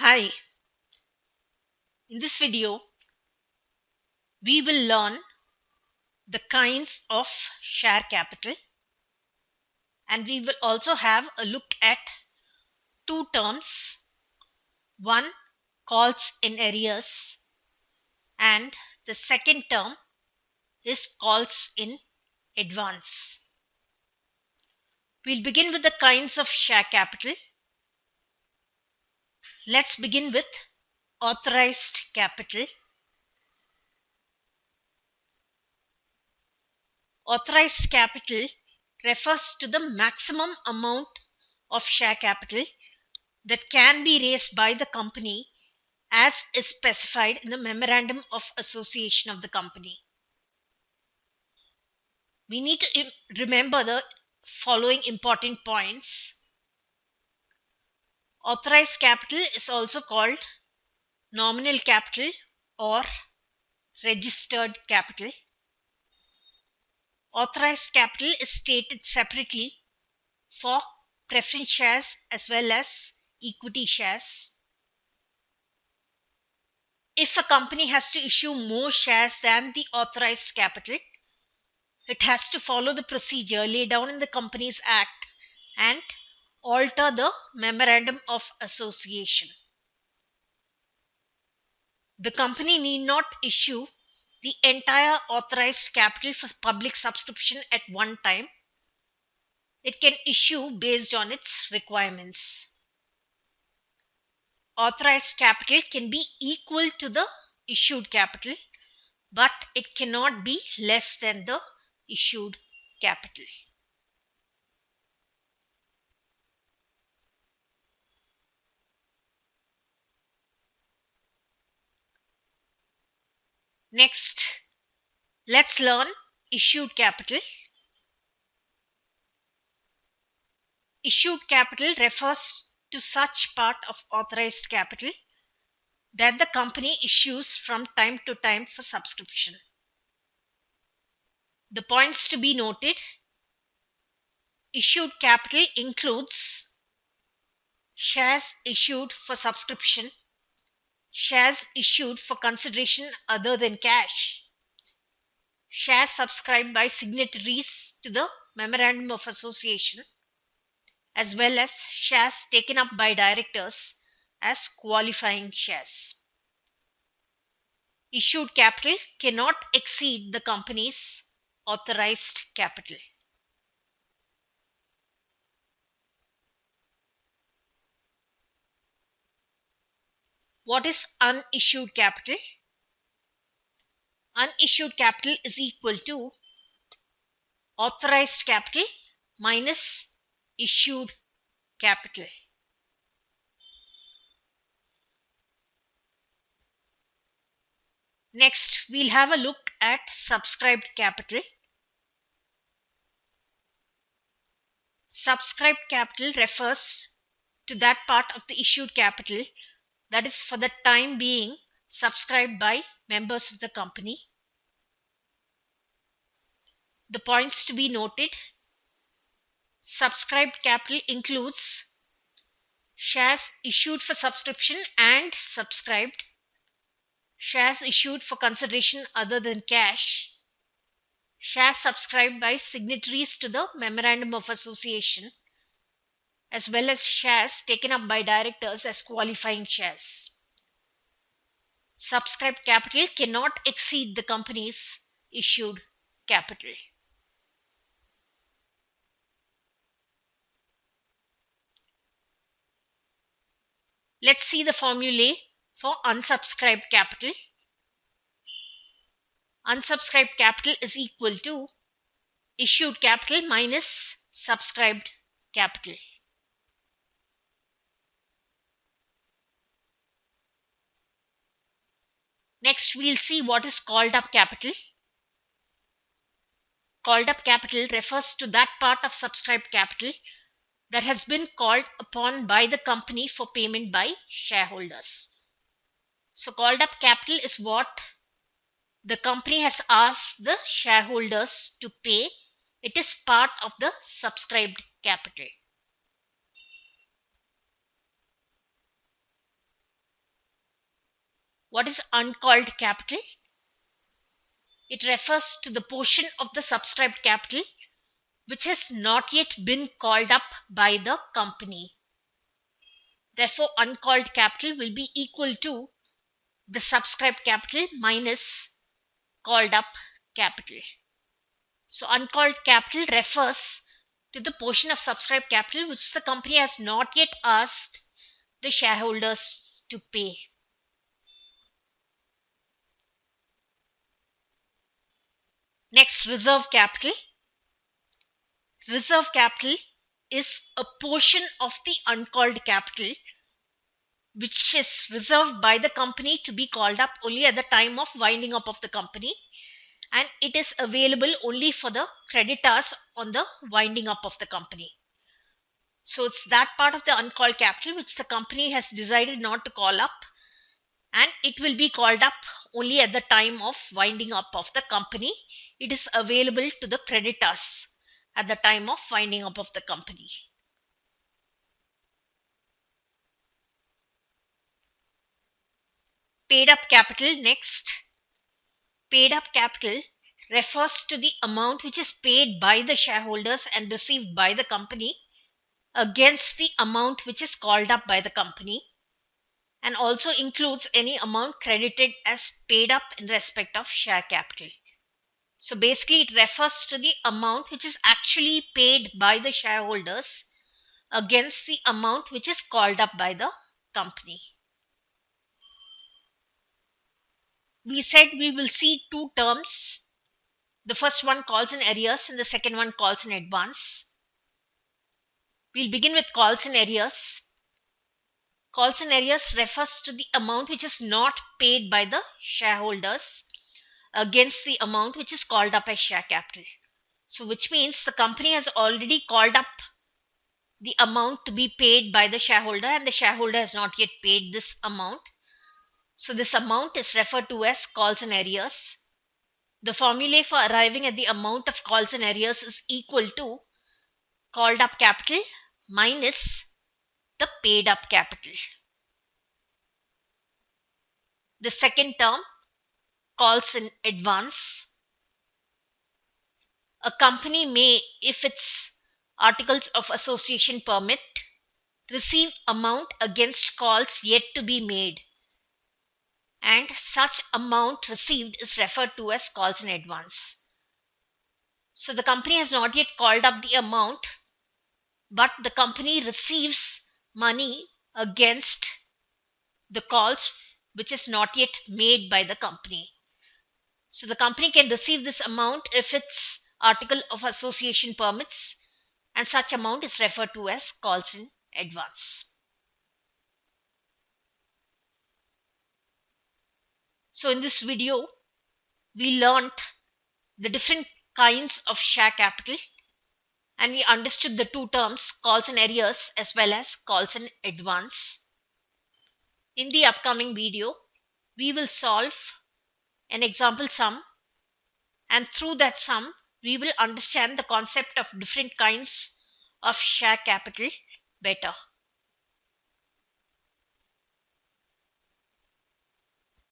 Hi, in this video, we will learn the kinds of share capital, and we will also have a look at two terms. One, calls in arrears, and the second term is calls in advance. We'll begin with the kinds of share capital. Let's begin with authorized capital. Authorized capital refers to the maximum amount of share capital that can be raised by the company as is specified in the Memorandum of Association of the company. We need to remember the following important points. Authorized capital is also called nominal capital or registered capital. Authorized capital is stated separately for preference shares as well as equity shares. If a company has to issue more shares than the authorized capital, it has to follow the procedure laid down in the Companies Act and alter the Memorandum of Association. The company need not issue the entire authorized capital for public subscription at one time. It can issue based on its requirements. Authorized capital can be equal to the issued capital, but it cannot be less than the issued capital. Next, let's learn issued capital. Issued capital refers to such part of authorized capital that the company issues from time to time for subscription. The points to be noted: issued capital includes shares issued for subscription, shares issued for consideration other than cash, shares subscribed by signatories to the Memorandum of Association, as well as shares taken up by directors as qualifying shares. Issued capital cannot exceed the company's authorized capital. What is unissued capital? Unissued capital is equal to authorized capital minus issued capital. Next, we'll have a look at subscribed capital. Subscribed capital refers to that part of the issued capital that is for the time being subscribed by members of the company. The points to be noted: subscribed capital includes shares issued for subscription and subscribed, shares issued for consideration other than cash, shares subscribed by signatories to the Memorandum of Association, as well as shares taken up by directors as qualifying shares. Subscribed capital cannot exceed the company's issued capital. Let's see the formulae for unsubscribed capital. Unsubscribed capital is equal to issued capital minus subscribed capital. Next, we'll see what is called up capital. Called up capital refers to that part of subscribed capital that has been called upon by the company for payment by shareholders. So called up capital is what the company has asked the shareholders to pay. It is part of the subscribed capital. What is uncalled capital? It refers to the portion of the subscribed capital which has not yet been called up by the company. Therefore, uncalled capital will be equal to the subscribed capital minus called up capital. So, uncalled capital refers to the portion of subscribed capital which the company has not yet asked the shareholders to pay. Next, reserve capital. Reserve capital is a portion of the uncalled capital which is reserved by the company to be called up only at the time of winding up of the company, and it is available only for the creditors on the winding up of the company. So it's that part of the uncalled capital which the company has decided not to call up, and it will be called up only at the time of winding up of the company. It is available to the creditors at the time of winding up of the company. Paid up capital next. Paid up capital refers to the amount which is paid by the shareholders and received by the company against the amount which is called up by the company, and also includes any amount credited as paid up in respect of share capital. So basically it refers to the amount which is actually paid by the shareholders against the amount which is called up by the company. We said we will see two terms. The first one calls in arrears and the second one calls in advance. We'll begin with calls in arrears. Calls in arrears refers to the amount which is not paid by the shareholders against the amount which is called up as share capital. So which means the company has already called up the amount to be paid by the shareholder and the shareholder has not yet paid this amount. So this amount is referred to as calls in arrears. The formula for arriving at the amount of calls in arrears is equal to called up capital minus the paid up capital. The second term, calls in advance. A company may, if its articles of association permit, receive amount against calls yet to be made, and such amount received is referred to as calls in advance. So the company has not yet called up the amount, but the company receives money against the calls which is not yet made by the company. So the company can receive this amount if its article of association permits, and such amount is referred to as calls in advance. So in this video, we learnt the different kinds of share capital, and we understood the two terms, calls in arrears as well as calls in advance. In the upcoming video, we will solve an example sum, and through that sum, we will understand the concept of different kinds of share capital better.